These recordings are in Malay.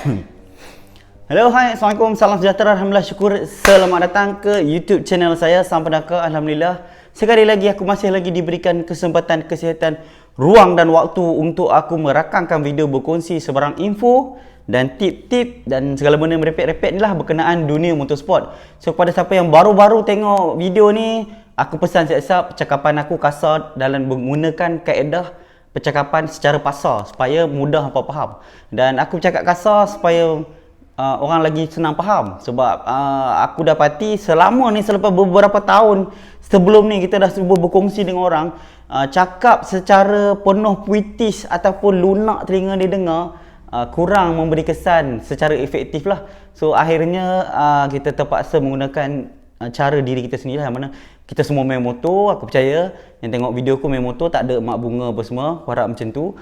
Hello, hai, Assalamualaikum, salam sejahtera, Alhamdulillah, syukur. Selamat datang ke YouTube channel saya, Sampadaka. Alhamdulillah, sekali lagi aku masih lagi diberikan kesempatan, kesihatan, ruang dan waktu untuk aku merakamkan video berkongsi sebarang info dan tip-tip dan segala benda merepek-repek ni lah berkenaan dunia motorsport. So kepada siapa yang baru-baru tengok video ni, aku pesan siap-siap percakapan aku kasar dalam menggunakan kaedah percakapan secara pasar supaya mudah hampa faham. Dan aku cakap kasar supaya orang lagi senang faham. Sebab aku dapati selama ni, selepas beberapa tahun sebelum ni kita dah cuba berkongsi dengan orang, cakap secara penuh puitis ataupun lunak telinga dia dengar, kurang memberi kesan secara efektif lah. So akhirnya kita terpaksa menggunakan cara diri kita sendiri lah, yang mana kita semua main motor. Aku percaya yang tengok video aku main motor tak ada mak bunga apa semua, aku harap macam tu.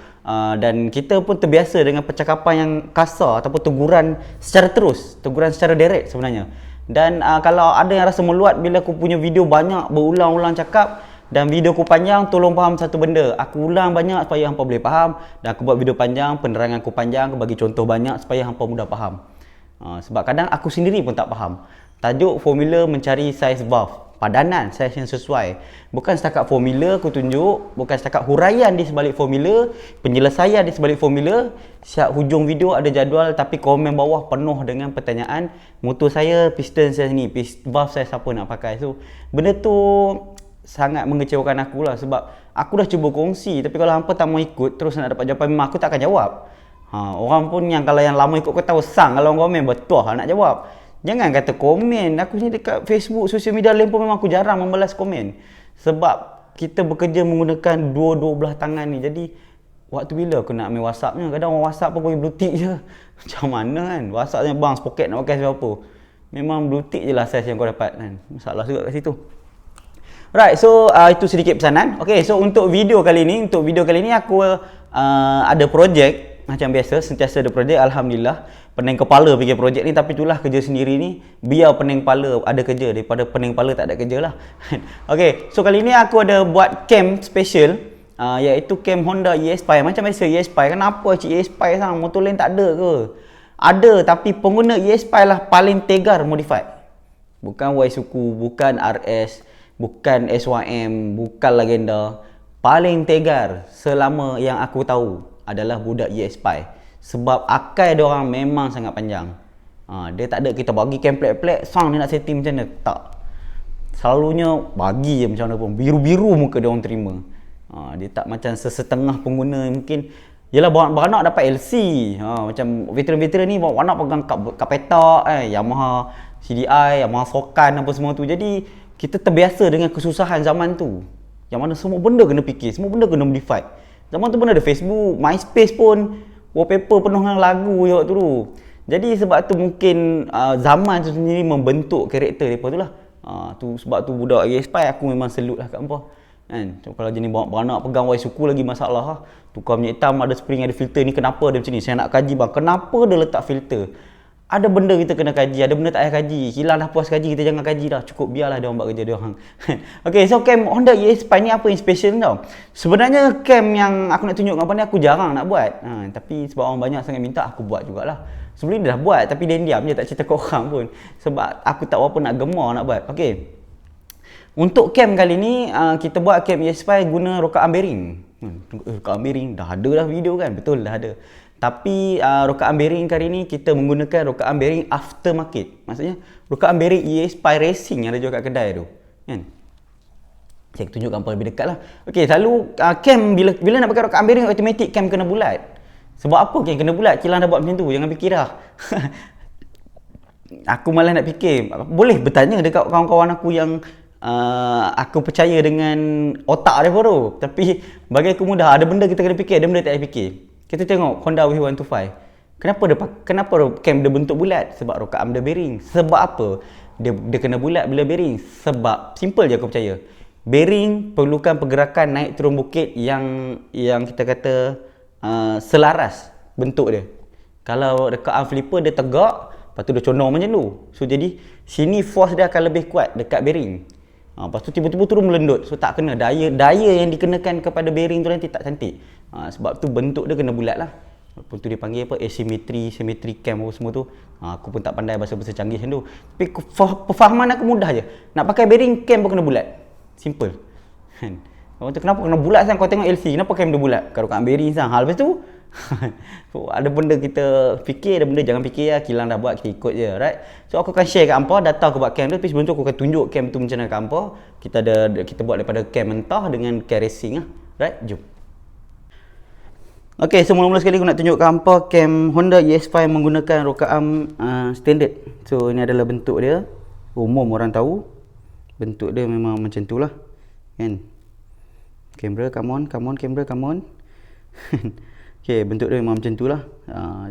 Dan kita pun terbiasa dengan percakapan yang kasar ataupun teguran secara terus, teguran secara direct sebenarnya. Dan kalau ada yang rasa meluat bila aku punya video banyak berulang-ulang cakap dan video aku panjang, tolong faham satu benda, aku ulang banyak supaya hampa boleh faham. Dan aku buat video panjang, penerangan aku panjang, aku bagi contoh banyak supaya hampa mudah faham. Sebab kadang aku sendiri pun tak faham. Tajuk formula mencari saiz valve, padanan saiz yang sesuai. Bukan setakat formula aku tunjuk, bukan setakat huraian di sebalik formula, penyelesaian di sebalik formula. Siap hujung video ada jadual, tapi komen bawah penuh dengan pertanyaan, motor saya piston saiz ni, valve saiz apa nak pakai. So benda tu sangat mengecewakan aku lah, sebab aku dah cuba kongsi, tapi kalau hampa tak mau ikut terus nak dapat jawapan, memang aku tak akan jawab. Orang pun yang kalau yang lama ikut kau tahu sang kalau komen betul nak jawab. Jangan kata komen. Aku ni dekat Facebook, sosial media lain pun memang aku jarang membalas komen. Sebab kita bekerja menggunakan dua belah tangan ni. Jadi waktu bila aku nak main WhatsAppnya, kadang orang WhatsApp pun boleh blue tick je. Macam mana kan? WhatsAppnya bang pocket nak pakai apa. Memang blue tick je lah size yang kau dapat kan. Masalah juga kat situ. Right, so itu sedikit pesanan. Okay, so untuk video kali ni aku ada projek. Macam biasa, sentiasa ada projek. Alhamdulillah, pening kepala fikir projek ni, tapi itulah kerja sendiri ni. Biar pening kepala ada kerja daripada pening kepala tak ada kerja lah. Okay, so kali ni aku ada buat cam special, iaitu cam Honda E-Aspire. Macam biasa E-Aspire, kenapa cik E-Aspire sang? Motor lain tak ada ke? Ada, tapi pengguna E-Aspire lah paling tegar modified. Bukan Y-Suku, bukan RS, bukan SYM, bukan Legenda. Paling tegar selama yang aku tahu adalah budak E-Aspire. Sebab akai dia orang memang sangat panjang. Dia tak ada kita bagi cam plek-plek, sang dia nak setting macam mana. Tak. Selalunya bagi je macam mana pun. Biru-biru muka dia orang terima. Dia tak macam sesetengah pengguna mungkin. Yelah, beranak dapat LC. Macam veteran-veteran ni beranak pegang kap petak, Yamaha CDI, Yamaha Sokan apa semua tu. Jadi kita terbiasa dengan kesusahan zaman tu. Yang mana semua benda kena fikir, semua benda kena modify. Zaman tu pun ada Facebook, MySpace pun wallpaper penuh dengan lagu je waktu tu. Jadi sebab tu mungkin zaman tu sendiri membentuk karakter depa tu lah. Sebab tu budak E-Aspire aku memang salute lah kat hampa. Kan? Kalau jenis beranak pegang Y-Suku lagi masalah lah. Tukar minyak hitam, ada spring, ada filter ni, kenapa dia macam ni? Saya nak kaji bang, kenapa dia letak filter? Ada benda kita kena kaji, ada benda tak payah kaji. Hilang dah puas kaji, kita jangan kaji dah. Cukup biarlah dia orang buat kerja dia orang. Okay, so cam Honda E-Aspire ni apa yang special tau? Sebenarnya cam yang aku nak tunjuk kat ni aku jarang nak buat. Tapi sebab orang banyak sangat minta, aku buat jugalah. Sebelum ni dah buat, tapi diam-diam je, tak cerita ke orang pun. Sebab aku tak berapa nak gemar nak buat. Okay, untuk cam kali ni, kita buat cam E-Aspire guna rokaan bearing. Rokaan bearing, dah ada dah video kan? Betul, dah ada. Tapi rokaan bearing kali ni kita menggunakan rokaan bearing aftermarket. Maksudnya rokaan bearing E-Aspire Racing yang ada jual kat kedai tu, kan? Saya tunjukkan lebih dekat lah. Okey, selalu cam bila nak pakai rokaan bearing automatic cam kena bulat. Sebab apa cam kena bulat? Kilang dah buat macam tu, jangan fikir dah. Aku malah nak fikir. Boleh bertanya dekat kawan-kawan aku yang aku percaya dengan otak dia tu. Tapi bagi aku mudah, ada benda kita kena fikir, ada benda tak payah fikir. Kita tengok Honda W125. Kenapa cam dia bentuk bulat? Sebab rokaan dia bearing. Sebab apa dia kena bulat bila bearing? Sebab simple je aku percaya. Bearing perlukan pergerakan naik turun bukit yang kita kata selaras bentuk dia. Kalau dekat arm flipper dia tegak, lepas tu dia condong macam tu. So jadi sini force dia akan lebih kuat dekat bearing. Lepas tu tiba-tiba turun melendut. So tak kena. Daya yang dikenakan kepada bearing tu nanti tak cantik. Sebab tu bentuk dia kena bulat lah. Walaupun tu dia panggil apa, asymmetry, symmetry cam apa semua tu. Aku pun tak pandai bahasa-bahasa canggih macam tu. Tapi perfahaman aku mudah je. Nak pakai bearing, cam pun kena bulat. Simple. Kan? Orang tu kenapa kena bulat sang? Kau tengok LC, kenapa cam dia bulat? Kalau kat bearing sang. Hal lepas tu ada benda kita fikir, ada benda jangan fikir lah. Kilang dah buat, kita ikut je, right? So aku akan share kat hampa data aku buat cam tu. Tapi sebelum tu aku akan tunjuk cam tu macam mana kat hampa. Kita buat daripada cam mentah dengan cam racing lah, right? Jom. Ok, so mula-mula sekali aku nak tunjuk kat hampa cam Honda ES5 menggunakan rocker arm standard. So ini adalah bentuk dia. Umum orang tahu bentuk dia memang macam tu lah, kan? Kamera, come on, kamera, come on. Okay, bentuk dia memang macam tu lah.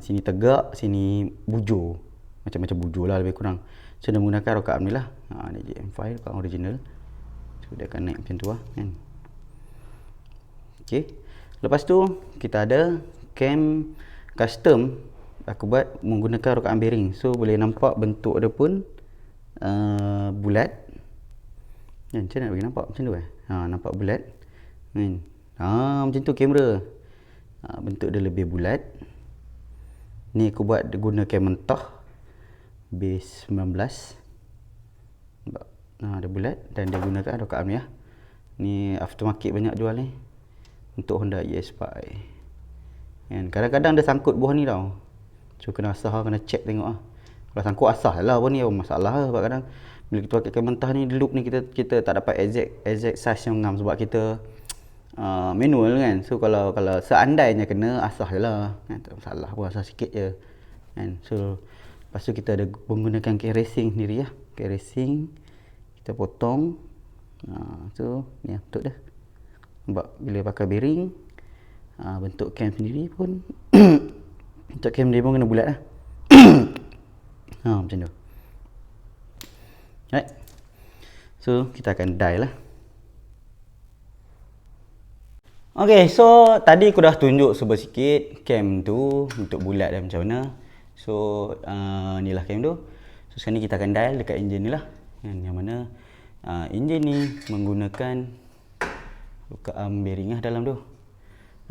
Sini tegak, sini bujur. Macam-macam bujur lah lebih kurang. So dia menggunakan rocker arm ni lah. Ni JM5 rocker arm original. So dia akan naik macam tu lah, kan? Okay, lepas tu kita ada cam custom. Aku buat menggunakan rocker arm bearing. So boleh nampak bentuk dia pun bulat. Macam nak bagi nampak macam tu nampak bulat, kan? Macam tu kamera. Bentuk dia lebih bulat. Ni aku buat guna cam mentah base 19. Dia bulat dan dia gunakan rocker arm ni lah. Ni aftermarket banyak jual ni untuk Honda ES5, kan? Kadang-kadang dia sangkut bawah ni tau. So kena asah, kena check tengok lah. Kalau sangkut asah lah bawah ni, masalah lah. Sebab kadang bila kita pakai cam mentah ni, loop ni kita tak dapat exact size yang ngam sebab kita manual, kan? So kalau seandainya kena, asah je lah, kan? Tak masalah pun, asah sikit je, kan? So lepas tu kita ada menggunakan cam racing sendiri lah. Cam racing kita potong. So ni bentuk dia. Nampak bila pakai bearing, bentuk cam sendiri pun bentuk cam dia pun kena bulat lah. Macam tu. Right. So kita akan die lah. Ok, so tadi aku dah tunjuk sikit cam tu untuk bulat dan macam mana. So ni lah cam tu. So sekarang ni kita akan dial dekat enjin ni lah, yang mana enjin ni menggunakan rocker arm bearing lah dalam tu.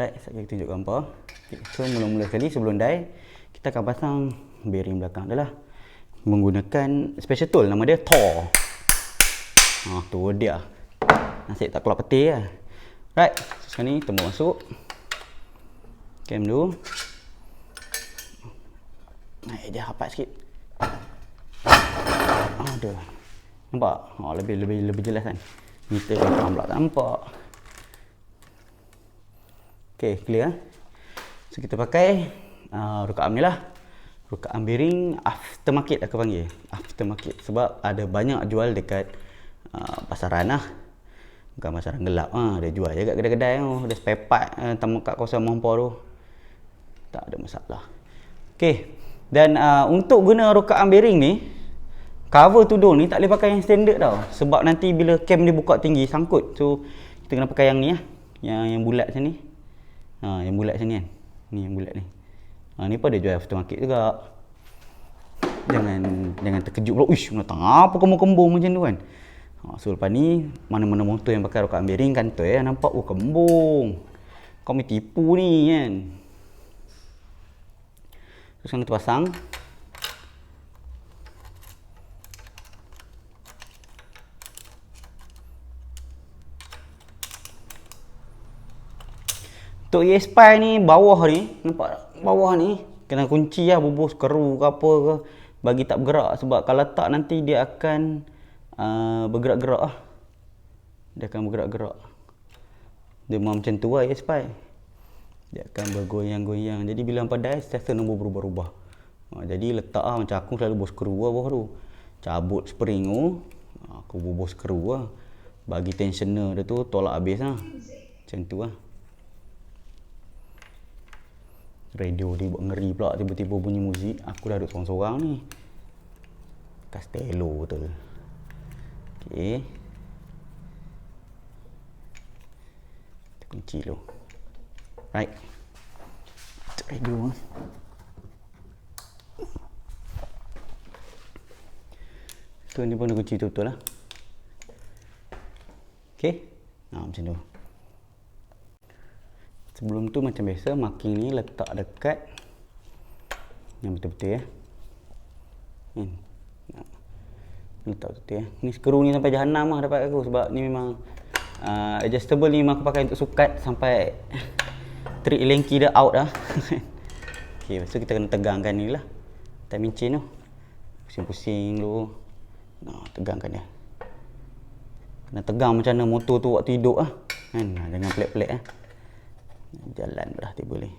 Right, saya tunjuk gambar. Okay, so mula-mula sekali sebelum dial, kita akan pasang bearing belakang adalah menggunakan special tool, nama dia Thor. Tu dia. Nasib tak keluar peti lah. Right, so sekarang ni tembok masuk cam tu. Dia rapat sikit. Ada. Nampak? Lebih jelas kan. Meter belakang pula tak nampak. Okay, clear. So kita pakai rocker arm ni lah. Rocker arm bearing aftermarket aku panggil. Aftermarket sebab ada banyak jual dekat pasaran lah. Bukan pasaran gelap dia jual je kat kedai-kedai tu. Ada spare part kat kawasan Mampo tu. Tak ada masalah. Okay. Dan untuk guna rocker arm bearing ni, cover tudung ni tak boleh pakai yang standard tau. Sebab nanti bila cam dia buka tinggi, sangkut. So kita kena pakai yang ni lah. Yang bulat macam ni. Yang bulat macam ni kan. Ni yang bulat ni. Ni pun ada jual aftermarket juga. Jangan terkejut pula. Uish, datang apa kembung-kembung macam tu kan. So lepas ni, mana-mana motor yang pakai rocker arm bearing kan tu nampak, kembung. Kau main tipu ni kan. Terus sekarang kita pasang. Untuk ES5 ni, bawah ni, nampak bawah ni kena kunci lah, bubus skru ke apa ke, bagi tak bergerak. Sebab kalau tak nanti dia akan bergerak-gerak lah. Dia akan bergerak-gerak. Dia memang macam tu lah ES5. Dia akan bergoyang-goyang. Jadi bila hampa dial, setiap nombor berubah-ubah. Jadi letak lah, macam aku selalu bubus skru lah bawah tu. Cabut spring tu, aku bubus skru lah. Bagi tensioner dia tu tolak habis lah. Macam tu lah. Radio dia buat ngeri pula, tiba-tiba bunyi muzik. Aku dah duduk sorang-sorang ni. Castello tu. Okay. Kita kunci dulu. Right. Radio. So ni pun dah kunci betul-betul lah. Okay. Macam tu. Sebelum tu macam biasa, marking ni letak dekat Yang betul-betul ya. Letak betul ya. Ni skru ni sampai jahanam lah dapat aku, sebab ni memang adjustable ni memang aku pakai untuk sukat sampai trik lengki dah out dah. Okey, lepas tu kita kena tegangkan ni lah timing chain tu. Pusing-pusing dulu. Tegangkan dia. Kena tegang macam mana motor tu waktu hidup lah. Kan? Jangan pelik-pelik lah. Jalan dah tiba boleh.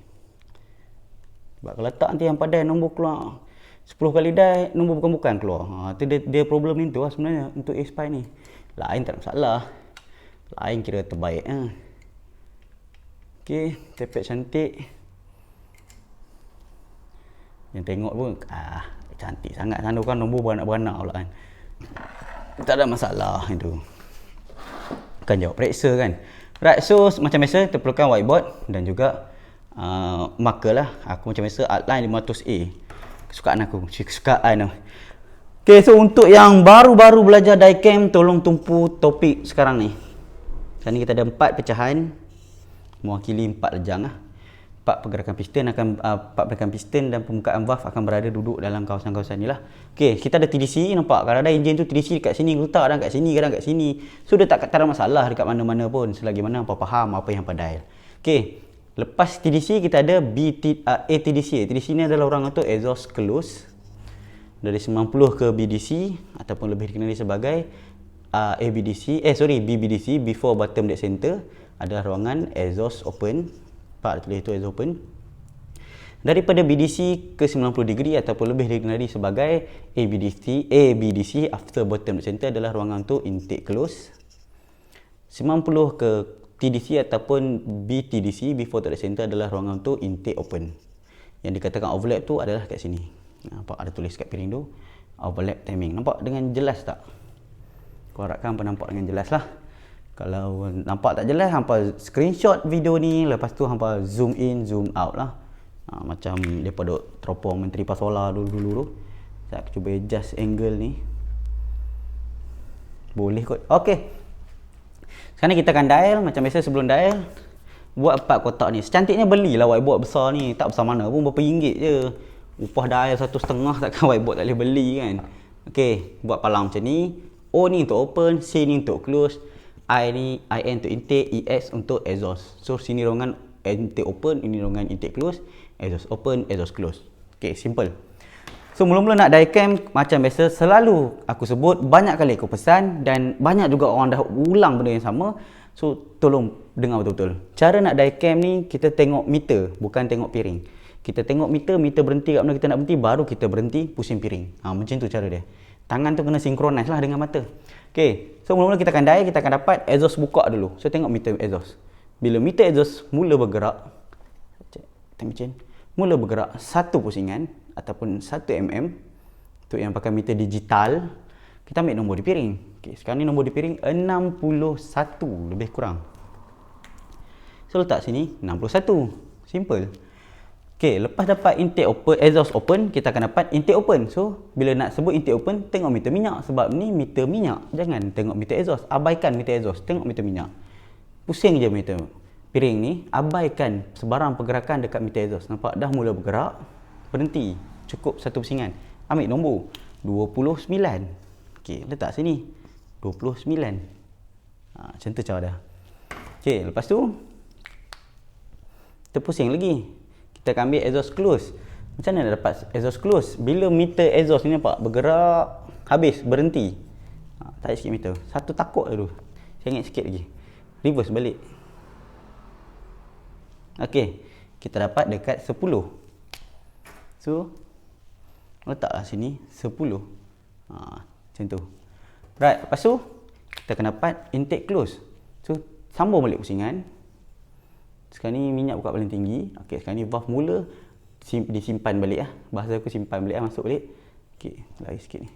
Sebab kalau letak nanti yang padai nombor keluar 10 kali die, nombor bukan-bukan keluar. Tu dia problem ni tu lah sebenarnya untuk A-Spy ni. Lain tak ada masalah. Lain kira terbaik lah. Okey, tepek cantik. Yang tengok pun cantik sangat sana kan, nombor beranak-beranak pula kan. Tak ada masalah itu. Kan jawab periksa kan. Right, so macam biasa kita perlukan whiteboard dan juga marker lah. Aku macam biasa outline 500A. Kesukaan aku, kesukaan tu. Okay, so untuk yang baru-baru belajar diecam, tolong tumpu topik sekarang ni. Sekarang ni kita ada 4 pecahan mewakili 4 lejang lah. 4 pergerakan piston akan 4 pergerakan piston dan pembukaan valve akan berada duduk dalam kawasan-kawasan ni lah. Okey, kita ada TDC, nampak kadang-kadang enjin tu TDC dekat sini letak, kadang kat sini, kadang kat sini. So dia tak ada masalah dekat mana-mana pun selagi mana hangpa faham apa yang hangpa dial. Okey, lepas TDC kita ada ATDC. ATDC ni adalah orang kata exhaust close dari 90 ke BDC ataupun lebih dikenali sebagai BBDC, before bottom dead center, adalah ruangan exhaust open. Pak tulis itu exhaust open. Daripada BDC ke 90 degree ataupun lebih dikenali sebagai ABDC after bottom dead center adalah ruangan untuk intake close. 90 ke TDC ataupun BTDC, before dead center, adalah ruangan untuk intake open. Yang dikatakan overlap tu adalah kat sini. Nampak ada tulis kat piring tu overlap timing. Nampak dengan jelas tak? Aku harapkan hampa nampak dengan jelas lah. Kalau nampak tak jelas, hampa screenshot video ni, lepas tu hampa zoom in, zoom out lah. Macam daripada teropong Menteri Pasola dulu-dulu tu. Sekejap aku cuba adjust angle ni. Boleh kot. Okey. Sekarang ni kita akan dial. Macam biasa sebelum dial, buat 4 kotak ni. Secantiknya belilah whiteboard besar ni. Tak besar mana pun, berapa ringgit je. Upah dial 1,5 takkan whiteboard tak boleh beli kan. Okey, buat palang macam ni. O ni untuk open, C ni untuk close, I ni, IN untuk intake, EX untuk exhaust. So sini ruangan intake open, ini ruangan intake close, exhaust open, exhaust close. Okey, simple. So mula-mula nak diecam macam biasa, selalu aku sebut, banyak kali aku pesan dan banyak juga orang dah ulang benda yang sama. So tolong dengar betul-betul. Cara nak diecam ni, kita tengok meter, bukan tengok piring. Kita tengok meter, meter berhenti kat mana kita nak berhenti, baru kita berhenti pusing piring. Macam tu cara dia. Tangan tu kena synchronize lah dengan mata. Okey, so mula-mula kita akan dial, kita akan dapat exhaust buka dulu. So tengok meter exhaust. Bila meter exhaust mula bergerak, mula bergerak 1 pusingan ataupun 1 mm, untuk yang pakai meter digital, kita ambil nombor di piring. Okey, sekarang ni nombor di piring 61 lebih kurang. So letak sini 61. Simple. Okey, lepas dapat intake open, exhaust open, kita akan dapat intake open. So, bila nak sebut intake open, tengok meter minyak. Sebab ni meter minyak. Jangan tengok meter exhaust. Abaikan meter exhaust. Tengok meter minyak. Pusing je meter piring ni. Abaikan sebarang pergerakan dekat meter exhaust. Nampak? Dah mula bergerak. Berhenti. Cukup 1 pusingan. Ambil nombor 29. Okey, letak sini 29. Macam tu cara dah. Okey, lepas tu kita pusing lagi. Kita akan ambil exhaust close. Macam mana nak dapat exhaust close? Bila meter exhaust ni nampak bergerak, habis, berhenti. Tarik sikit meter. 1 takuk dulu. Sengit sikit lagi. Reverse balik. Okey, kita dapat dekat 10. So, letaklah sini 10. Macam tu. Right, lepas tu kita akan dapat intake close. So, sambung balik pusingan. Sekarang ni minyak buka paling tinggi. Okey, sekarang ni valve mula disimpan balik lah. Bahasa aku simpan balik lah, masuk balik. Okey, lari sikit ni.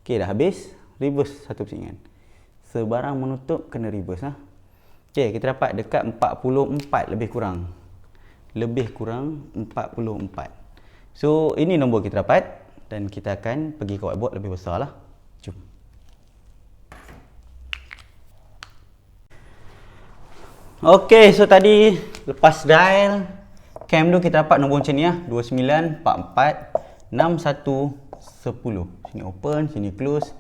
Okey, dah habis. Reverse 1 pusingan. Sebarang menutup kena reverse lah. Okey, kita dapat dekat 44 lebih kurang. Lebih kurang 44. So, ini nombor kita dapat. Dan kita akan pergi ke whiteboard lebih besar lah. Jom. Okey, so tadi lepas dial, cam tu kita dapat nombor macam ni lah. 29, 44, 61, 10. Sini open, sini close,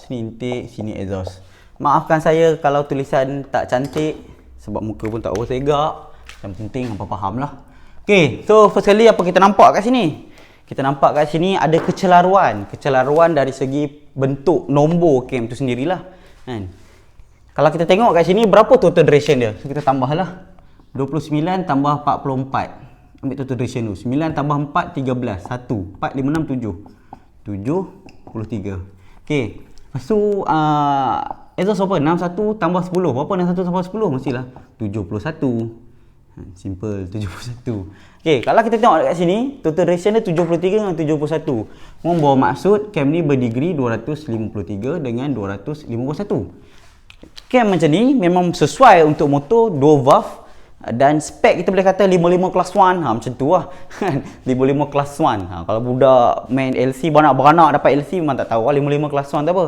sini intake, sini exhaust. Maafkan saya kalau tulisan tak cantik sebab muka pun tak segak. Yang penting hampa faham lah. Okay, so first kali apa kita nampak kat sini? Kita nampak kat sini ada kecelaruan. Kecelaruan dari segi bentuk nombor cam tu sendirilah, kan? Kalau kita tengok kat sini berapa total duration dia? So kita tambahlah 29 tambah 44. Ambil total duration tu. 9 tambah 4 13. 1 4 5 6 7. 73. Okey. Lepas tu exhaust apa? 61 tambah 10. Berapa 61 tambah 10? Mestilah 71. Simple, 71. Okey, kalau kita tengok dekat sini, total duration dia 73 dengan 71. Membawa maksud cam ni berdegree 253 dengan 251. Cam macam ni memang sesuai untuk motor 2 valve dan spek kita boleh kata 55 class 1. Macam tu lah. 55 class 1. Kalau budak main LC beranak dapat LC memang tak tahu 55 class 1 tu apa.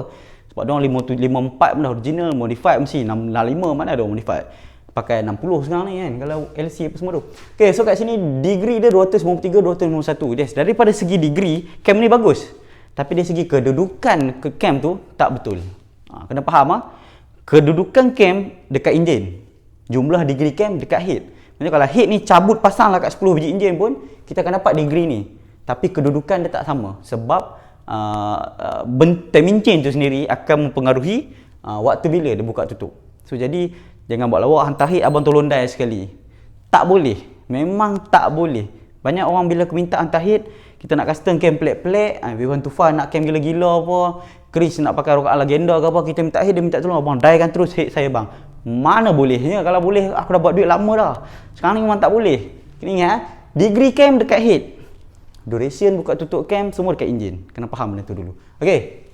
Sebab dia orang 54 pun dah original, modified mesti 65 mana ada modified. Pakai 60 sekarang ni kan kalau LC apa semua tu. Okay, so kat sini degree dia 253, 251. Yes, daripada segi degree cam ni bagus. Tapi dari segi kedudukan ke cam tu tak betul. Kena faham kedudukan cam dekat enjin, jumlah degree cam dekat head. Maksudnya kalau head ni cabut pasang lah kat 10 biji enjin pun kita akan dapat degree ni. Tapi kedudukan dia tak sama sebab timing chain tu sendiri akan mempengaruhi waktu bila dia buka tutup. So jadi jangan buat lawak hantar head abang tolong dial sekali. Tak boleh. Memang tak boleh. Banyak orang bila aku minta hantar head, kita nak custom cam pelik-pelik, V1 to Fun nak cam gila-gila apa, Chris nak pakai rokat legenda ke apa, kita minta head, dia minta tolong abang dialkan terus head saya bang. Mana bolehnya? Kalau boleh aku dah buat duit lama dah. Sekarang ni memang tak boleh. Kena ingat degree cam dekat head, duration buka tutup cam semua dekat enjin. Kena faham benda tu dulu. Okey.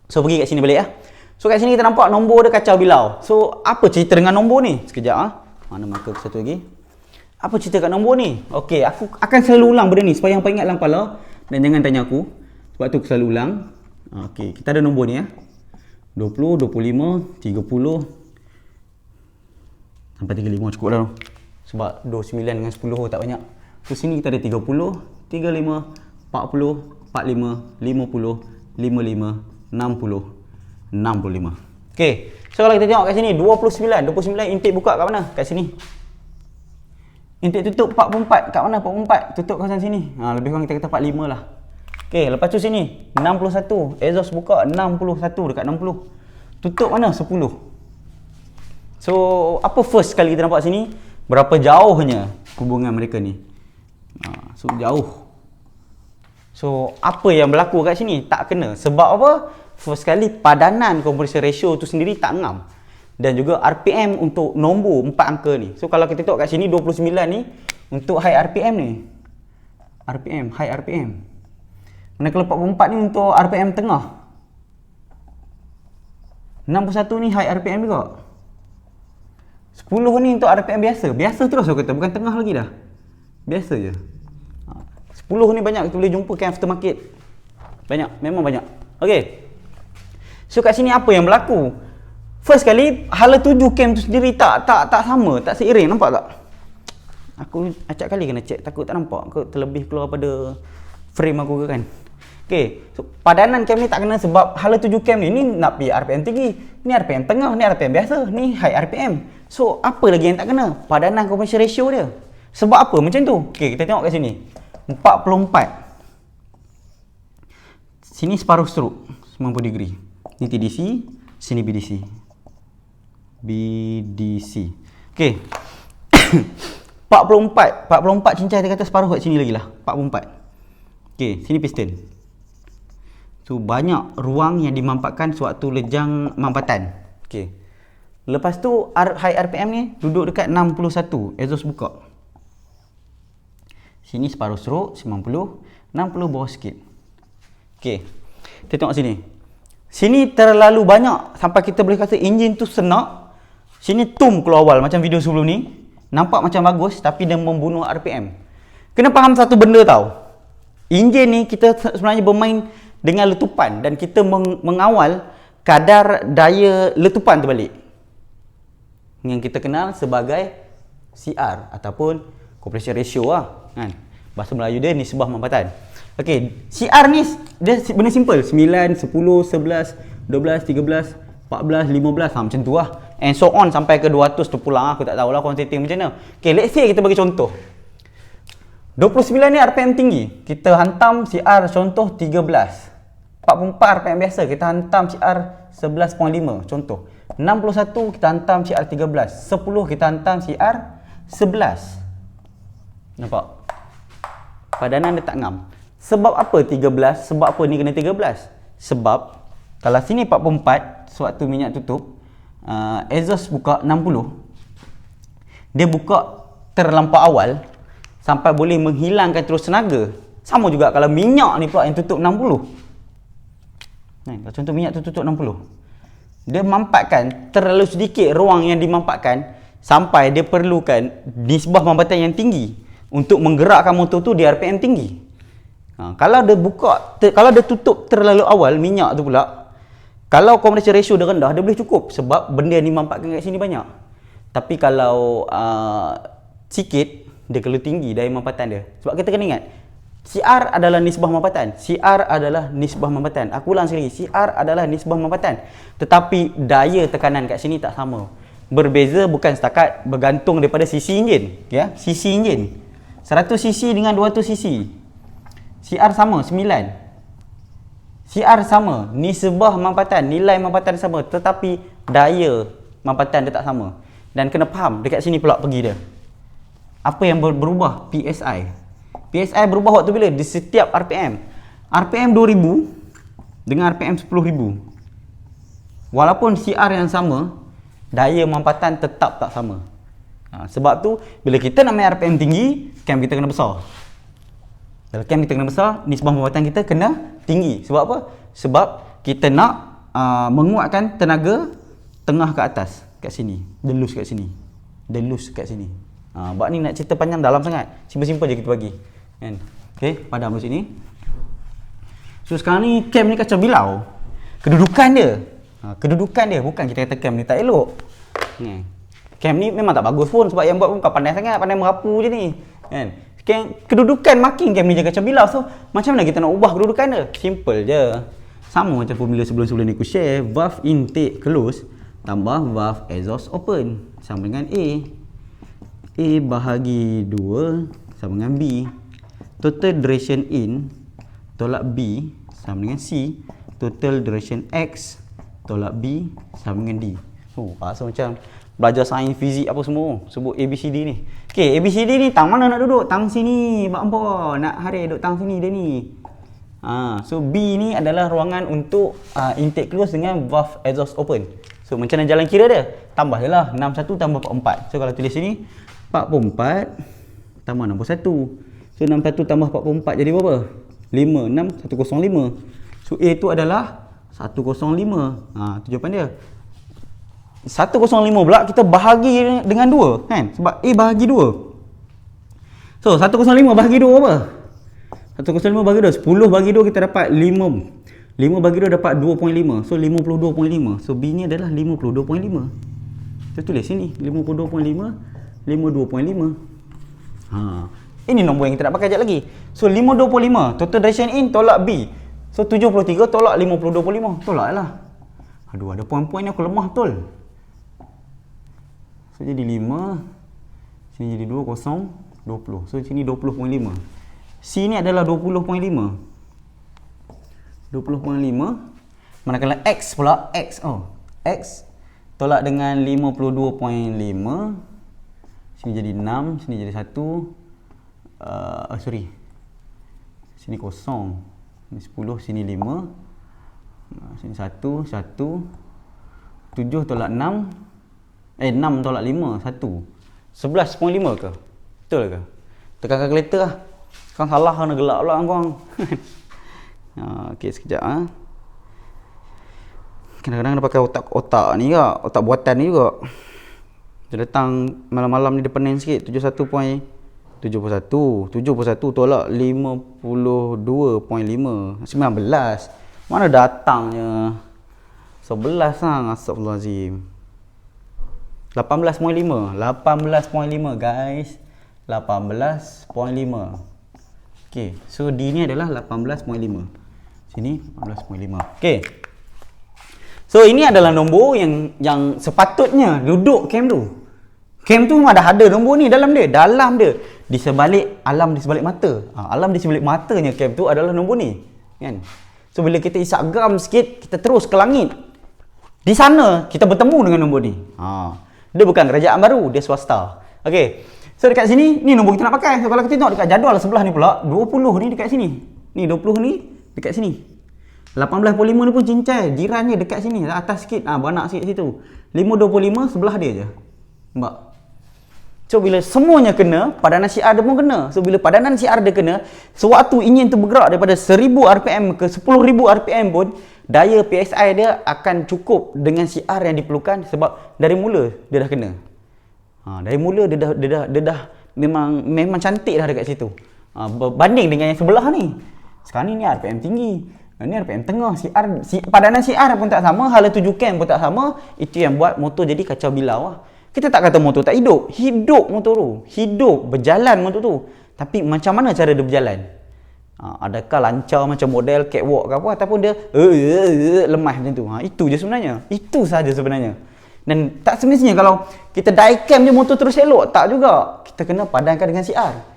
So pergi kat sini balik So kat sini kita nampak nombor dia kacau bilau. So apa cerita dengan nombor ni? Sekejap Mana marker satu lagi? Apa cerita kat nombor ni? Okey, aku akan selalu ulang benda ni supaya hangpa ingat dalam kepala dan jangan tanya aku. Sebab tu aku selalu ulang. Okey, kita ada nombor ni 20, 25, 30 sampai 35 cukup dah. Sebab 29 dengan 10 tak banyak. So sini kita ada 30, 35, 40, 45, 50, 55, 60, 65. Okey. So kalau kita tengok kat sini 29 intake buka kat mana? Kat sini. Intake tutup 44 kat mana? 44 tutup kawasan sini. Lebih kurang kita kata 45 lah. Okey, lepas tu sini 61 exhaust buka 61 dekat 60. Tutup mana? 10. So apa first kali kita nampak sini? Berapa jauhnya hubungan mereka ni? So jauh. So apa yang berlaku kat sini? Tak kena. Sebab apa? First kali padanan compression ratio tu sendiri tak ngam. Dan juga RPM untuk nombor 4 angka ni. So kalau kita tengok kat sini 29 ni untuk high RPM ni. High RPM. Manakala 44 ni untuk RPM tengah. 61 ni high RPM juga. 10 ni untuk RPM biasa. Biasa terus aku kata, bukan tengah lagi dah. Biasa je. 10 ni banyak kita boleh jumpa kan aftermarket. Banyak, memang banyak. Okey. So kat sini apa yang berlaku? First kali hala tuju cam tu sendiri tak sama, tak seiring, nampak tak? Aku acak kali kena check, takut tak nampak ke terlebih keluar pada frame aku ke kan. Okey, so padanan cam ni tak kena sebab hala tuju cam ni nak pergi RPM tinggi, ni RPM tengah, ni RPM biasa, ni high RPM. So apa lagi yang tak kena? Padanan compression ratio dia. Sebab apa macam tu? Okey, kita tengok kat sini. 44. Sini separuh stroke 90 degree. Ni TDC, sini BDC. BDC. Okey. 44 cincai dia kata separuh kat sini lagi lah. 44. Okey, sini piston. So banyak ruang yang dimampatkan sewaktu lejang mampatan. Okey. Lepas tu high RPM ni duduk dekat 61, exhaust buka. Sini separuh stroke 90, 60 bawah sikit. Okey. Kita tengok sini. Sini terlalu banyak sampai kita boleh kata enjin tu senak. Sini tum keluar awal macam video sebelum ni. Nampak macam bagus tapi dia membunuh RPM. Kena faham satu benda tau. Enjin ni kita sebenarnya bermain dengan letupan dan kita mengawal kadar daya letupan terbalik. Yang kita kenal sebagai CR ataupun compression ratio lah. kan. Bahasa Melayu dia nisbah mampatan. Okey, CR ni dia benda simple. 9, 10, 11, 12, 13, 14, 15 macam tu lah. And so on sampai ke 200 tu pulang. Aku tak tahulah korang setting macam mana. Okey, let's say kita bagi contoh. 29 ni RPM tinggi. Kita hantam CR contoh 13. 44 RPM biasa, kita hantam CR 11.5 contoh. 61 kita hantam CR 13. 10 kita hantam CR 11. Nampak? Padanan dia tak ngam. Sebab apa 13? Sebab apa ni kena 13? Sebab kalau sini 44, sewaktu minyak tutup, exhaust buka 60. Dia buka terlampau awal sampai boleh menghilangkan terus tenaga. Sama juga kalau minyak ni pula yang tutup 60. Kalau contoh minyak tu tutup 60. Dia mampatkan terlalu sedikit ruang yang dimampatkan sampai dia perlukan nisbah mampatan yang tinggi untuk menggerakkan motor tu di RPM tinggi. Kalau dia buka, kalau dia tutup terlalu awal minyak tu pula, kalau combustion ratio dia rendah, dia boleh cukup sebab benda yang dimampatkan kat sini banyak. Tapi kalau sikit, dia perlu tinggi daya mampatan dia. Sebab kita kena ingat, CR adalah nisbah mampatan. CR adalah nisbah mampatan. Aku ulang sekali, CR adalah nisbah mampatan. Tetapi daya tekanan kat sini tak sama. Berbeza bukan setakat bergantung daripada sisi enjin, ya. Sisi enjin 100 cc dengan 200 cc. CR sama 9. CR sama, nisbah mampatan, nilai mampatan sama, tetapi daya mampatan dia tak sama. Dan kena faham dekat sini pula pergi dia. Apa yang berubah? PSI. PSI berubah waktu bila? Di setiap RPM. RPM 2000 dengan RPM 10000. Walaupun CR yang sama, daya mampatan tetap tak sama. Sebab tu bila kita nak main RPM tinggi, cam kita kena besar. Kalau cam kita kena besar, nisbah mampatan kita kena tinggi. Sebab apa? Sebab kita nak menguatkan tenaga tengah ke atas kat sini, delus kat sini. Delus kat sini. Bab ni nak cerita panjang dalam sangat. Simple-simple je kita bagi. Kan? Okey, padam dulu sini. So sekarang ni cam ni kacau bilau. Kedudukan dia. Kedudukan dia bukan kita kata cam ni tak elok. Cam ni memang tak bagus pun sebab yang buat pun bukan pandai sangat, pandai merapu je ni. Kan? Kedudukan marking cam ni je kacau bilau. So macam mana kita nak ubah kedudukan dia? Simple je. Sama macam formula sebelum-sebelum ni aku share, valve intake close tambah valve exhaust open sama dengan A. A bahagi 2 sama dengan B. Total duration in tolak B sama dengan C. Total duration X tolak B sama dengan D. Rasa macam belajar sains, fizik apa semua. Sebut ABCD ni. Okay, ABCD ni tang mana nak duduk? Tang sini, Pak Ampor. Nak hari duduk tang sini dia ni. So B ni adalah ruangan untuk intake close dengan valve exhaust open. So macam mana jalan kira dia? Tambah je lah. 61 tambah 44. So kalau tulis sini 44 tambah 61. So 61 tambah 44 jadi berapa? 5, 6, 105. So A tu adalah 105. Tu jawapan dia. 105 pula kita bahagi dengan 2 kan? Sebab A bahagi 2. So 105 bahagi 2 apa? 105 bahagi 2, 10 bahagi 2 kita dapat 5. 5 bagi 2 dapat 2.5. So 52.5. So B ni adalah 52.5. Kita tulis sini 52.5, 52.5. Ini nombor yang kita nak pakai sekejap lagi. So 52.5 total duration in tolak B. So 73 tolak 52.5. Tolak lah. Aduh, ada poin-poin ni aku lemah betul. So jadi 5. Sini jadi 2, 0, 20. So sini 20.5. C ni adalah 20.5. 20.5. Manakala X pula, X tolak dengan 52.5. Sini jadi 6, sini jadi 1. Sini 0. Sini 10, sini 5. Sini 1, 1. 7 tolak 6. 6 tolak 5, 1. 11.5 ke? Betul ke? Tekan kalkulator lah. Sekarang salah kena gelak pula korang. Okey, sekejap. Kadang-kadang kena pakai otak ni ke, otak buatan ni juga. Dia datang malam-malam ni dia pening sikit. 71 tolak 52.5, 19. Mana datangnya 11 lah. Astagfirullahalazim. 18.5 guys. 18.5. Okey, so D ni adalah 18.5. Sini 18.5. Okey. So ini adalah nombor yang sepatutnya duduk cam tu. Cam tu ada nombor ni dalam dia. Dalam dia di sebalik alam di sebalik mata. Alam di sebalik matanya cam tu adalah nombor ni, kan? So bila kita isap gam sikit, kita terus ke langit. Di sana kita bertemu dengan nombor ni. Dia bukan kerajaan baru, dia swasta. Okey. So dekat sini ni nombor kita nak pakai. So kalau kita tengok dekat jadual sebelah ni pula, 20 ni dekat sini. Ni 20 ni dekat sini. 18.5 ni pun cincai, jirannya dekat sini, atas sikit, beranak sikit situ. 5.25 sebelah dia je. Nampak? So bila semuanya kena, padanan siar dia pun kena. So bila padanan siar dia kena, sewaktu enjin tu bergerak daripada 1000 RPM ke 10,000 RPM pun, daya PSI dia akan cukup dengan siar yang diperlukan sebab dari mula dia dah kena. Dari mula dia dah memang cantik dah dekat situ. Berbanding dengan yang sebelah ni. Sekarang ni RPM tinggi. Ini RPM tengah, padanan siar pun tak sama, hala tuju cam pun tak sama. Itu yang buat motor jadi kacau bilau lah. Kita tak kata motor tak hidup. Hidup motor tu. Hidup, berjalan motor tu. Tapi macam mana cara dia berjalan? Adakah lancar macam model catwalk ke apa, ataupun dia lemah macam tu. Itu je sebenarnya. Itu saja sebenarnya. Dan tak semestinya kalau kita diecam je motor terus elok. Tak juga. Kita kena padankan dengan siar.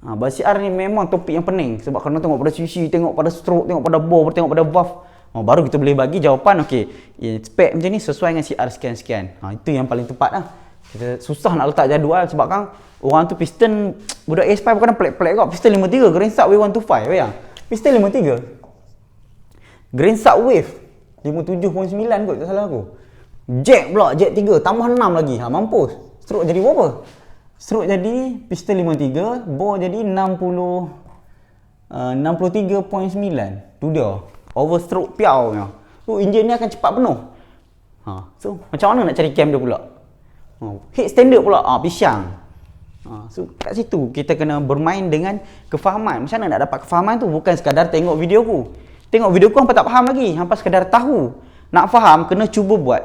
CR ni memang topik yang pening. Sebab kalau tengok pada sisi, tengok pada stroke, tengok pada bore, tengok pada valve, baru kita boleh bagi jawapan. Okey, spek macam ni sesuai dengan CR sekian-sekian. Itu yang paling tepat lah. Kita susah nak letak jadual sebab kan orang tu piston budak AS5 bukan pelik-pelik kau. Piston 53 Grainsat Wave 125 ya. Piston 53 Grainsat Wave 57.9 kot, tak salah aku. Jack pula, Jack 3 tambah 6 lagi. Mampus. Stroke jadi berapa? Stroke jadi piston 53, bore jadi 63.9. Tu dia. Overstroke piau nya. So enjin ni akan cepat penuh. So macam mana nak cari cam dia pula? Head standard pula, pisang. So kat situ kita kena bermain dengan kefahaman. Macam mana nak dapat kefahaman tu? Bukan sekadar tengok video ku. Tengok video ku hampa tak faham lagi, hampa sekadar tahu. Nak faham kena cuba buat.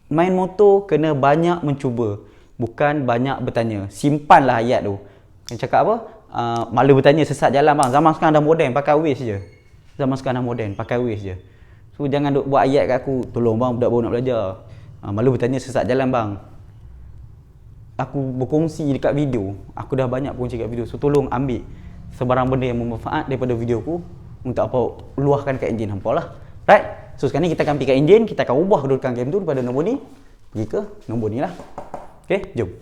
Main motor kena banyak mencuba. Bukan banyak bertanya. Simpanlah ayat tu. Yang cakap apa? Malu bertanya sesat jalan bang. Zaman sekarang dah moden, pakai Waze je. Zaman sekarang dah moden, pakai Waze je. So jangan duk buat ayat kat aku. Tolong bang, budak baru nak belajar. Malu bertanya sesat jalan bang. Aku berkongsi dekat video. Aku dah banyak berkongsi dekat video. So tolong ambil sebarang benda yang bermanfaat daripada video ku untuk apa luahkan kat enjin hampa lah. Right? So sekarang ni kita akan pergi kat enjin. Kita akan ubah kedudukan game tu daripada nombor ni pergi ke nombor ni lah. Okay, jom.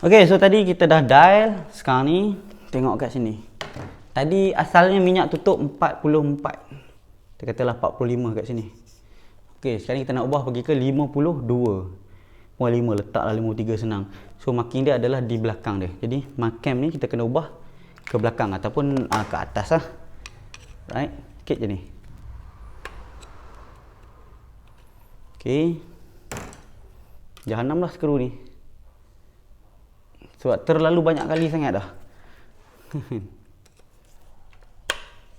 Okay, so tadi kita dah dial. Sekarang ni tengok kat sini. Tadi asalnya minyak tutup 44. Kita katalah 45 kat sini. Okay, sekarang kita nak ubah pergi ke 52.5. Letaklah 53 senang. So marking dia adalah di belakang dia. Jadi mark cam ni kita kena ubah ke belakang ataupun ke atas lah. Right, sikit je ni. Okay. Jahanam lah skru ni. Sebab terlalu banyak kali sangat dah.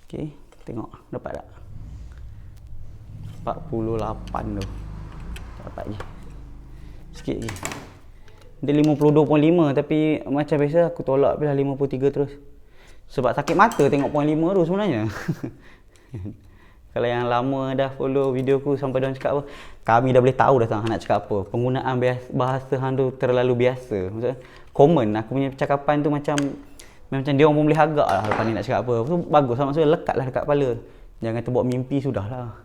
Okay, tengok dapat tak? 48 tu. Dapat je. Sikit lagi. Dia 52.5 tapi macam biasa aku tolak pilih 53 terus. Sebab sakit mata tengok 0.5 tu sebenarnya. Kalau yang lama dah follow video ku sampai dia cakap apa, kami dah boleh tahu dah nak cakap apa. Penggunaan bahasa hang tu terlalu biasa. Maksudnya common. Aku punya percakapan tu macam dia orang pun boleh agak lah lepas ni nak cakap apa. So bagus lah, maksudnya lekatlah dekat kepala. Jangan terbawa mimpi sudahlah.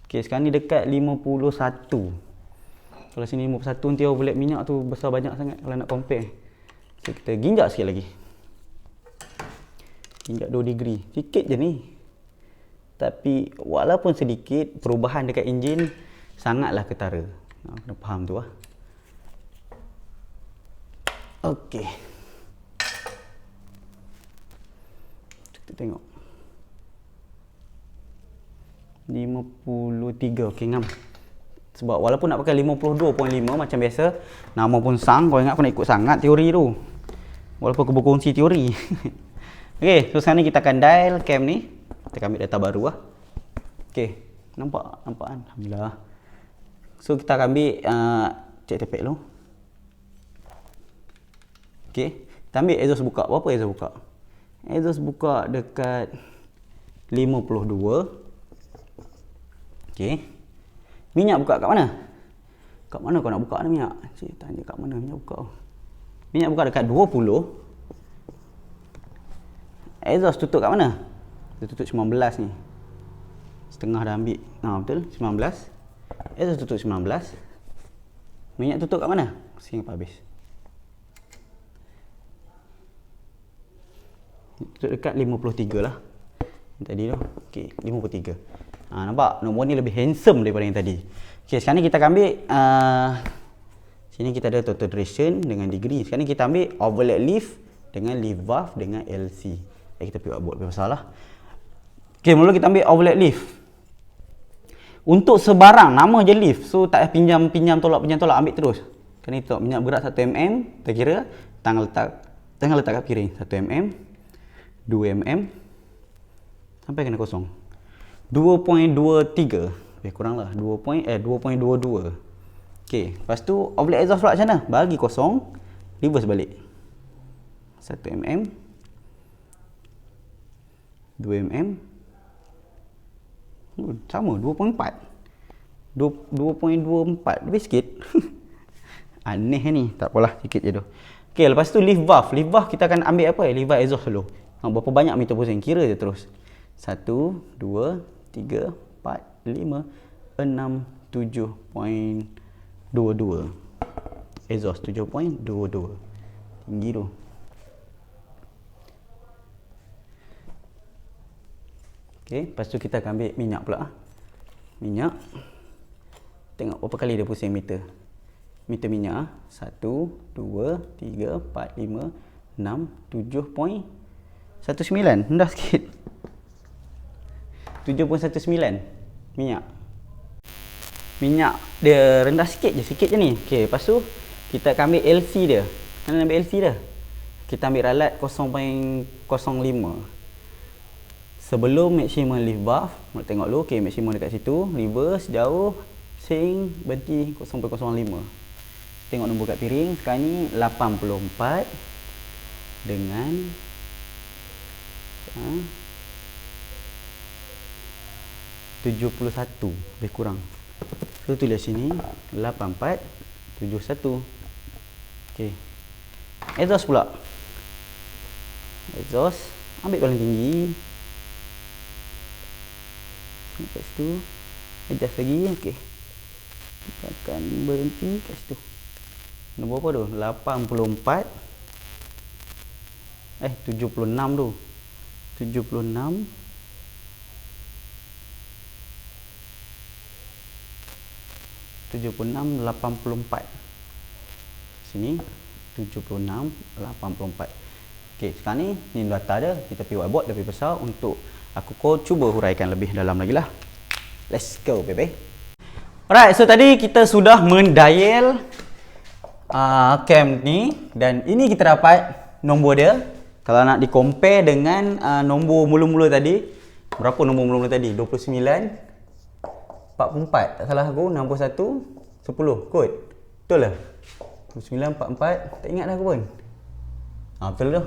Okay, sekarang ni dekat 51. Kalau sini 51 nanti orang boleh minyak tu besar banyak sangat kalau nak compare. So kita ginjak sikit lagi. Ginjak 2 degree. Sikit je ni. Tapi walaupun sedikit, perubahan dekat enjin sangatlah ketara. Kena faham tu lah. Okey. Kita tengok. 53. Okey, ngam. Sebab walaupun nak pakai 52.5 macam biasa, nama pun sang. Kau ingat aku nak ikut sangat teori tu. Walaupun aku berkongsi teori. Okey, so sekarang ni kita akan dial cam ni. Kita ambil data baru lah. Okey, nampak kan? Alhamdulillah. So kita akan ambil cek tepek dulu. Okey, kita ambil exhaust buka. Berapa exhaust buka? Exhaust buka dekat 52. Okey. Minyak buka kat mana? Kat mana kau nak buka ni minyak? Cik tanya kat mana minyak buka. Minyak buka dekat 20. Exhaust tutup kat mana? Dia tutup 19 ni. Setengah dah ambil. Betul, 19. Exhaust tutup 19. Minyak tutup kat mana? Sehingga habis. Tutup dekat 53 lah. Yang tadi tu. Okey, 53. Nampak? Nombor ni lebih handsome daripada yang tadi. Okey, sekarang ni kita akan ambil sini kita ada total duration dengan degree. Sekarang ni kita ambil overlap lift dengan lift valve dengan LC. Kita pergi buat masalah. Okey, mula kita ambil overlap lift. Untuk sebarang nama je lift. So tak payah pinjam tolak ambil terus. Kan itu minyak berat 1 mm, kita kira tanggal letak kat piring 1 mm, 2 mm sampai kena kosong. 2.23. Lebih kurang lah 2.22. Okey, lepas tu overlap exhaust pula macam mana? Bagi kosong, reverse balik. 1 mm, 2 mm. Sama 2.4. 2.24 lebih sikit. Aneh ni, tak apalah, sikit je tu. Okey, lepas tu lift valve. Lift valve kita akan ambil apa? Lift valve exhaust dulu. Berapa banyak meter pusing? Kira je terus. 1 2 3 4 5 6 7.22. Exhaust 7.22. Tinggi tu. Okey, lepas tu kita akan ambil minyak pula. Minyak. Tengok berapa kali dia pusing meter. Meter minyak 1 2 3 4 5 6 7.19. Rendah sikit. 7.19 minyak. Minyak dia rendah sikit je ni. Okey, lepas tu kita akan ambil LC dia. Mana ambil LC dia? Kita ambil ralat 0.05. Sebelum maximum lift valve, nak tengok dulu. Okey, maximum dekat situ, reverse jauh, sing berhenti 0.05. Tengok nombor kat piring. Sekarang ni 84 dengan 71 lebih kurang. So tulis sini 84 71. Okey. Exhaust pula. Exhaust ambil paling tinggi. Lepas tu adjust lagi. Okey. Kita akan berhenti kat situ. Nombor apa tu? 84 76 tu. 76 84. Sini 76 84. Okey, sekarang ni data dia. Kita pergi whiteboard lebih besar untuk aku cuba huraikan lebih dalam lagi lah. Let's go baby. Alright, so tadi kita sudah mendial cam ni dan ini kita dapat nombor dia. Kalau nak di-compare dengan nombor mula-mula tadi, berapa nombor mula-mula tadi? 29 44, tak salah aku, 61 10 kot. Betul lah. 29 44, tak ingat dah aku pun. Betul tu.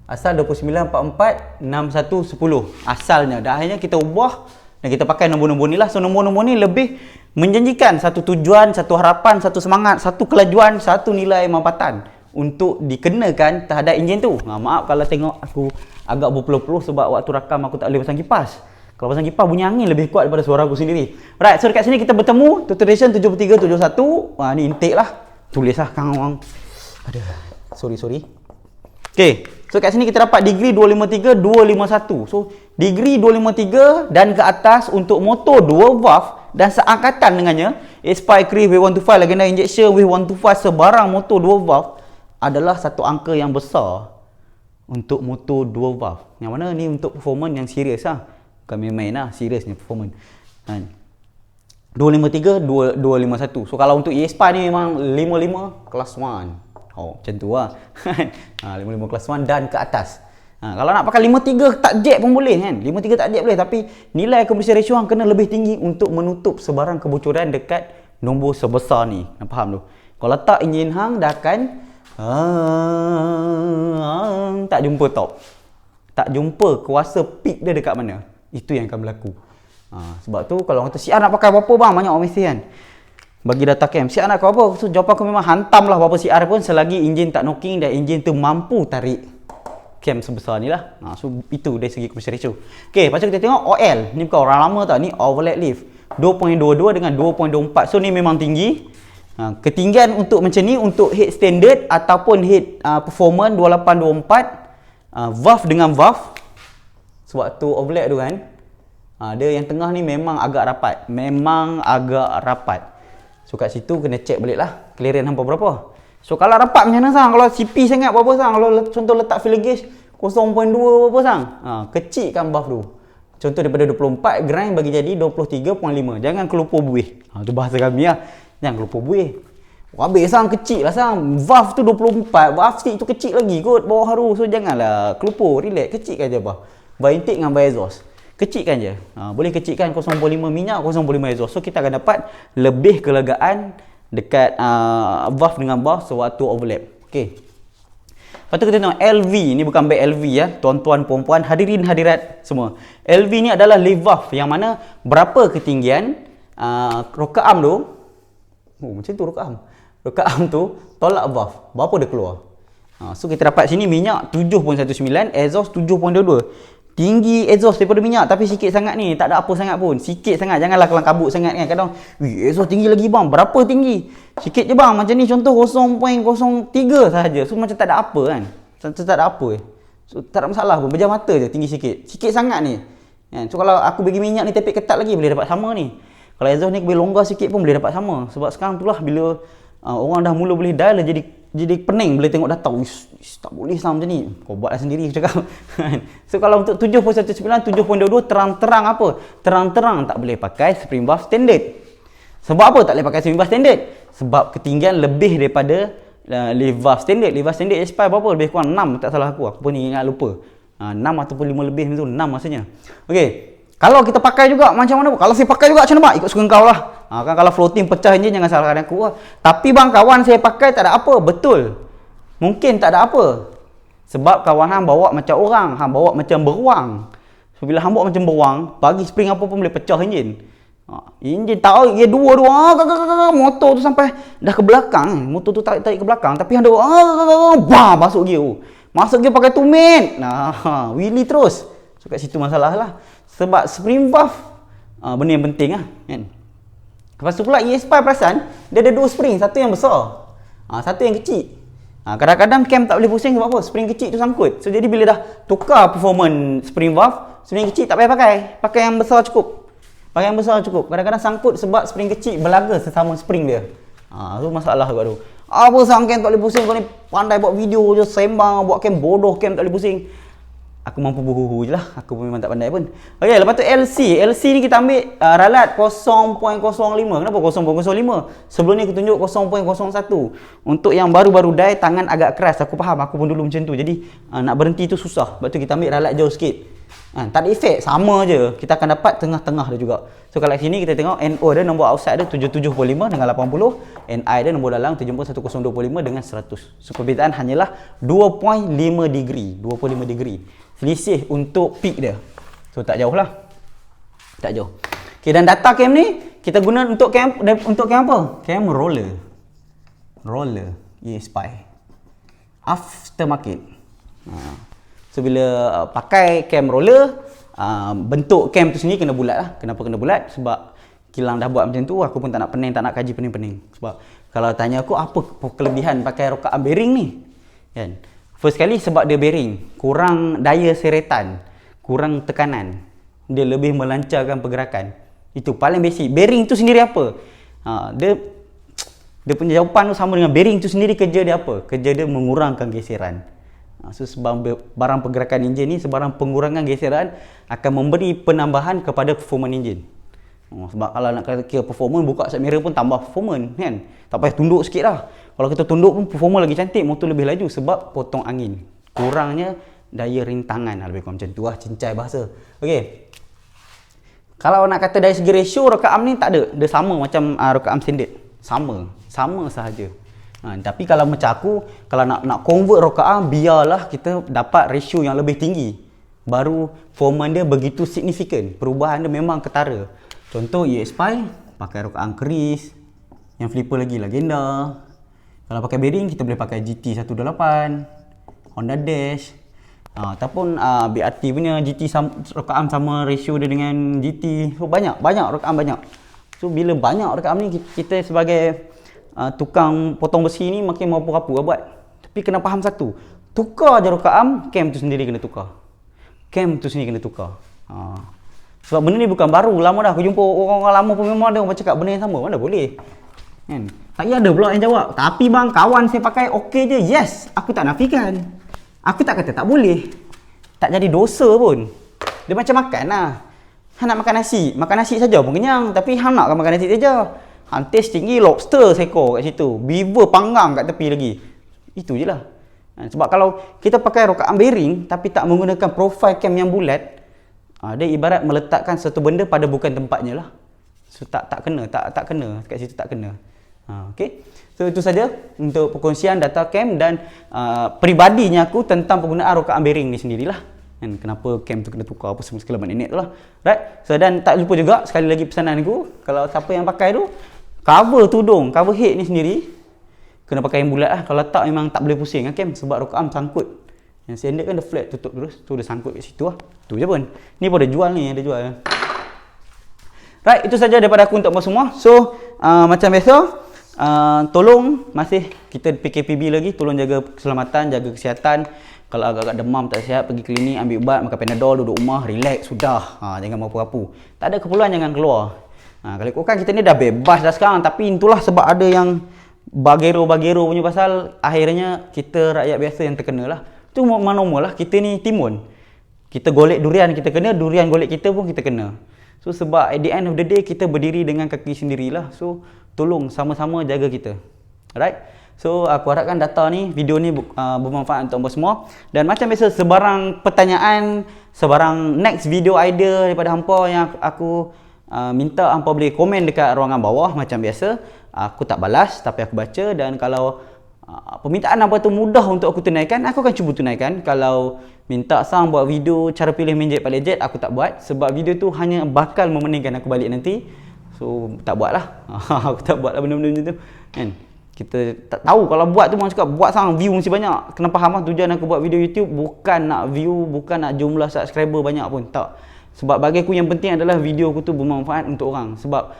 Asal 29 44 61 10 asalnya. Dah akhirnya kita ubah dan kita pakai nombor-nombor ni lah. So nombor-nombor ni lebih menjanjikan satu tujuan, satu harapan, satu semangat, satu kelajuan, satu nilai mampatan untuk dikenakan terhadap enjin tu. Maaf kalau tengok aku agak berpeluh-peluh sebab waktu rakam aku tak boleh pasang kipas. Kalau pasang kipas bunyi angin lebih kuat daripada suara aku sendiri. Alright, so dekat sini kita bertemu total duration 7371. Ni intake lah. Tulis lah kang orang. Sorry. Okay, so kat sini kita dapat degree 253 251. So degree 253 dan ke atas untuk motor 2 valve dan seangkatan dengannya Aspire Creed W125 Legenda Injection W125 sebarang motor 2 valve adalah satu angka yang besar untuk motor 2 valve. Yang mana ni untuk performance yang serius lah. Bukan main-main lah, serius ni performance. 253 251. So kalau untuk Aspire ni memang 55 kelas 1. Macam tu lah. 55 kelas 1 dan ke atas. Kalau nak pakai 53 tak jet pun boleh kan. 53 tak jet boleh, tapi nilai compression ratio kena lebih tinggi untuk menutup sebarang kebocoran dekat nombor sebesar ni. Faham tu? Kau letak enjin hang dah akan tak jumpa top. Tak jumpa kuasa peak dia dekat mana. Itu yang akan berlaku. Sebab tu kalau orang kata CR nak pakai berapa bang? Banyak orang mesti kan. Bagi data cam, CR nak pakai berapa? So jawapan aku memang hantam lah berapa CR pun selagi enjin tak knocking dan enjin tu mampu tarik cam sebesar ni lah. So itu dari segi compression ratio. Okay, lepas tu kita tengok OL. Ni bukan orang lama tau. Ni overlap lift 2.22 dengan 2.24. So ni memang tinggi. Ketinggian untuk macam ni untuk head standard ataupun head performance 2824, valve dengan valve. Sebab tu overlap tu kan. Dia yang tengah ni memang agak rapat. Memang agak rapat. So kat situ kena check balik lah clearance hampa berapa. So kalau rapat macam mana sang? Kalau CP sangat berapa sang? Kalau contoh letak filler gauge 0.2 berapa sang? Kecilkan valve tu. Contoh daripada 24 grind bagi jadi 23.5. Jangan kelupa buih. Tu bahasa kami lah. Jangan kelupa buih. Habis sang, kecil lah sang. Valve tu 24. Valve stick tu kecil lagi kot. Bawah haru. So janganlah kelupa. Relax. Kecilkan je apa. By intake dengan by exhaust. Kecilkan je. Boleh kecilkan 0.5 minyak, 0.5 exhaust. So kita akan dapat lebih kelegaan dekat valve dengan valve sewaktu overlap. Okay. Lepas tu kita tengok LV. Ni bukan beg LV ya. Tuan-tuan, puan-puan, hadirin hadirat semua. LV ni adalah lift valve yang mana berapa ketinggian rocker arm tu. Macam tu rocker arm. Rocker arm tu tolak valve. Berapa dia keluar? So kita dapat sini minyak 7.19, exhaust 7.22. Tinggi exhaust daripada minyak tapi sikit sangat ni. Tak ada apa sangat pun. Sikit sangat. Janganlah kelang kabut sangat kan. Kadang, exhaust tinggi lagi bang. Berapa tinggi? Sikit je bang. Macam ni contoh 0.03 sahaja. So macam tak ada apa kan. Tak ada apa. So tak ada masalah pun. Berjam mata je tinggi sikit. Sikit sangat ni. So kalau aku bagi minyak ni tepik ketat lagi boleh dapat sama ni. Kalau exhaust ni aku bagi longgar sikit pun boleh dapat sama. Sebab sekarang tu lah bila orang dah mula boleh dial jadi pening boleh tengok data. Tak boleh lah macam ni. Kau buatlah sendiri aku cakap. So kalau untuk 7.19, 7.22 terang-terang apa? Terang-terang tak boleh pakai spring valve standard. Sebab apa tak boleh pakai spring valve standard? Sebab ketinggian lebih daripada lift valve standard. Lift valve standard SPI berapa? Lebih kurang 6 tak salah aku. Aku pun ingat lupa. 6 ataupun 5 lebih macam tu. 6 maksudnya. Okey. Kalau kita pakai juga macam mana? Kalau saya pakai juga macam mana? Ikut suka kau lah. Kan kalau floating pecah enjin jangan salahkan aku lah. Tapi bang kawan saya pakai tak ada apa. Betul. Mungkin tak ada apa. Sebab kawan hang bawa macam orang. Hang bawa macam beruang. So bila hang bawa macam beruang, bagi spring apa pun boleh pecah enjin. Enjin tarik dia dua-dua. Motor tu sampai dah ke belakang. Motor tu tarik ke belakang. Tapi hang dah masuk gear. Masuk gear pakai tumit. Wheelie terus. So kat situ masalah lah. Sebab spring valve benda yang penting lah kan. Lepas tu pula ESP perasan dia ada dua spring, satu yang besar, satu yang kecil. Kadang-kadang cam tak boleh pusing sebab apa? Spring kecil tu sangkut. So jadi bila dah tukar performance spring valve, spring kecil tak payah pakai yang besar cukup. Pakai yang besar cukup. Kadang-kadang sangkut sebab spring kecil berlaga sesama spring dia. Tu masalah sebab tu. Apa sang cam tak boleh pusing, kau ni pandai buat video je sembang, buat cam bodoh, cam tak boleh pusing. Aku mampu buhu je lah. Aku pun memang tak pandai pun. Okey, lepas tu LC. LC ni kita ambil ralat 0.05. Kenapa 0.05? Sebelum ni aku tunjuk 0.01. Untuk yang baru-baru die, tangan agak keras. Aku faham. Aku pun dulu macam tu. Jadi nak berhenti tu susah. Lepas tu kita ambil ralat jauh sikit. Tak ada efek. Sama je. Kita akan dapat tengah-tengah dia juga. So kalau sini kita tengok NO dia, nombor outside dia 77.5 dengan 80. NI dia nombor dalam 71.1025 dengan 100. So perbezaan hanyalah 2.5 degree. 2.5 degree. Selisih untuk peak dia. So tak jauh lah. Tak jauh. Okay, dan data cam ni kita guna untuk cam apa? Cam roller. Roller. ESPI. Aftermarket. So bila pakai cam roller, bentuk cam tu sendiri kena bulat lah. Kenapa kena bulat? Sebab kilang dah buat macam tu, aku pun tak nak pening, tak nak kaji pening-pening. Sebab kalau tanya aku apa kelebihan pakai rocker arm bearing ni? Kan? First kali sebab dia bearing, kurang daya seretan, kurang tekanan. Dia lebih melancarkan pergerakan. Itu paling basic. Bearing tu sendiri apa? Dia punya jawapan tu sama dengan bearing tu sendiri kerja dia apa? Kerja dia mengurangkan geseran. So sebab barang pergerakan enjin ni, sebarang pengurangan geseran akan memberi penambahan kepada performance enjin. Sebab kalau nak kira performance, buka side mirror pun tambah performance kan. Tak payah tunduk sikit lah. Kalau kita tunduk pun performance lagi cantik, motor lebih laju sebab potong angin. Kurangnya daya rintangan, lebih kurang macam tu lah, cincai bahasa. Okey. Kalau nak kata dari segi ratio rocker arm ni tak ada. Dia sama macam rocker arm standard. Sama sahaja. Tapi kalau macam aku, kalau nak convert rakaat, biarlah kita dapat ratio yang lebih tinggi. Baru performance dia begitu signifikan. Perubahan dia memang ketara. Contoh EX5 pakai rakaat keris, yang flipper lagi legenda. Kalau pakai bearing kita boleh pakai GT 128, Honda Dash. Ataupun BRT punya GT rakaat sama ratio dia dengan GT. So banyak rakaat banyak. So bila banyak rakaat ni, kita sebagai tukang potong besi ni makin mampu-mampu lah buat. Tapi kena faham satu, tukar je rakaam, cam tu sendiri kena tukar. Sebab benda ni bukan baru, lama dah aku jumpa orang-orang lama pun memang ada orang cakap benda yang sama. Mana boleh kan? Tak ada pula yang jawab, tapi bang kawan saya pakai okey je. Yes, aku tak nafikan, aku tak kata tak boleh, tak jadi dosa pun. Dia macam makan lah. Hang nak makan nasi saja pun kenyang, tapi hang nak makan nasi saja. Taste tinggi lobster seekor kat situ, beaver panggang kat tepi lagi. Itu je lah. Sebab kalau kita pakai rakaat bearing tapi tak menggunakan profile cam yang bulat, dia ibarat meletakkan satu benda pada bukan tempatnya lah. So tak kena kat situ, tak kena. Okay. So itu saja untuk perkongsian data cam dan peribadinya aku tentang penggunaan rakaat bearing ni sendirilah. Dan kenapa cam tu kena tukar apa semua sekalian nenek tu lah. Right. So dan tak lupa juga sekali lagi pesanan aku, kalau siapa yang pakai tu, cover tudung, cover head ni sendiri kena pakai yang bulat lah. Kalau tak memang tak boleh pusing kan cam, sebab rakaam sangkut. Yang standard kan dia flat tutup terus, tu dia sangkut kat situ lah. Tu je pun. Ni pun ada jual ni, ada jual. Right, itu saja daripada aku untuk semua. So macam biasa, tolong masih kita PKPB lagi, tolong jaga keselamatan, jaga kesihatan. Kalau agak-agak demam tak sihat, pergi klinik, ambil ubat, makan Panadol, duduk rumah, relax, sudah. Jangan rapu-rapu. Tak ada keperluan, jangan keluar. Kalau ikutkan kita ni dah bebas dah sekarang, tapi itulah sebab ada yang bagero punya pasal, akhirnya kita rakyat biasa yang terkena lah. Itu normal lah, kita ni timun. Kita golek durian kita kena, durian golek kita pun kita kena. So sebab at the end of the day kita berdiri dengan kaki sendirilah. So tolong sama-sama jaga kita. Alright? So aku harapkan data ni, video ni bermanfaat untuk semua. Dan macam biasa, sebarang pertanyaan, sebarang next video idea daripada hampa yang aku minta hampa boleh komen dekat ruangan bawah. Macam biasa, aku tak balas tapi aku baca. Dan kalau permintaan hampa tu mudah untuk aku tunaikan, aku akan cuba tunaikan. Kalau minta sang buat video cara pilih minjet paling jet, aku tak buat. Sebab video tu hanya bakal memeningkan aku balik nanti. So tak buat lah. Aku tak buat lah benda-benda macam tu kan. Kita tak tahu, kalau buat tu orang cakap buat sang view mesti banyak. Kena faham lah, tujuan aku buat video YouTube bukan nak view, bukan nak jumlah subscriber banyak pun, tak. Sebab bagi aku yang penting adalah video aku tu bermanfaat untuk orang. Sebab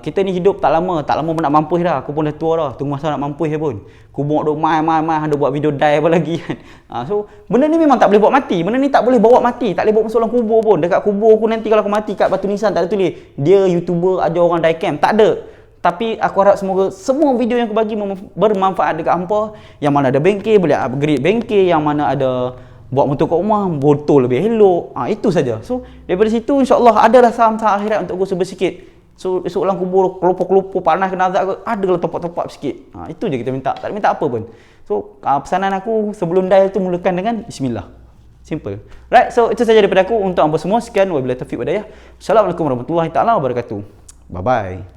kita ni hidup tak lama pun nak mampus dah. Aku pun dah tua dah, tunggu masa nak mampus je pun. Kubur duk mai ada buat video die apa lagi kan. So benda ni memang tak boleh buat mati. Benda ni tak boleh bawa mati, tak boleh bawa masuk dalam kubur pun. Dekat kubur aku nanti kalau aku mati, kat batu nisan tak ada tulis dia YouTuber ajar orang die cam, tak ada. Tapi aku harap semoga semua video yang aku bagi bermanfaat dekat hampa. Yang mana ada bengkel, boleh upgrade bengkel. Yang mana ada buat motor kat rumah, botol lebih elok. Itu saja. So daripada situ insyaAllah adalah saham-saham akhirat untuk aku sikit. So esok dalam kubur kelopo-kelopo panas kena azab ke, adalah top-up sikit. Itu je kita minta. Tak minta apa pun. So pesanan aku sebelum dial tu mulakan dengan bismillah. Simple. Right, so itu saja daripada aku untuk hampa semua. Sekian wabillahi taufiq wal hidayah. Assalamualaikum warahmatullahi taala wabarakatuh. Bye bye.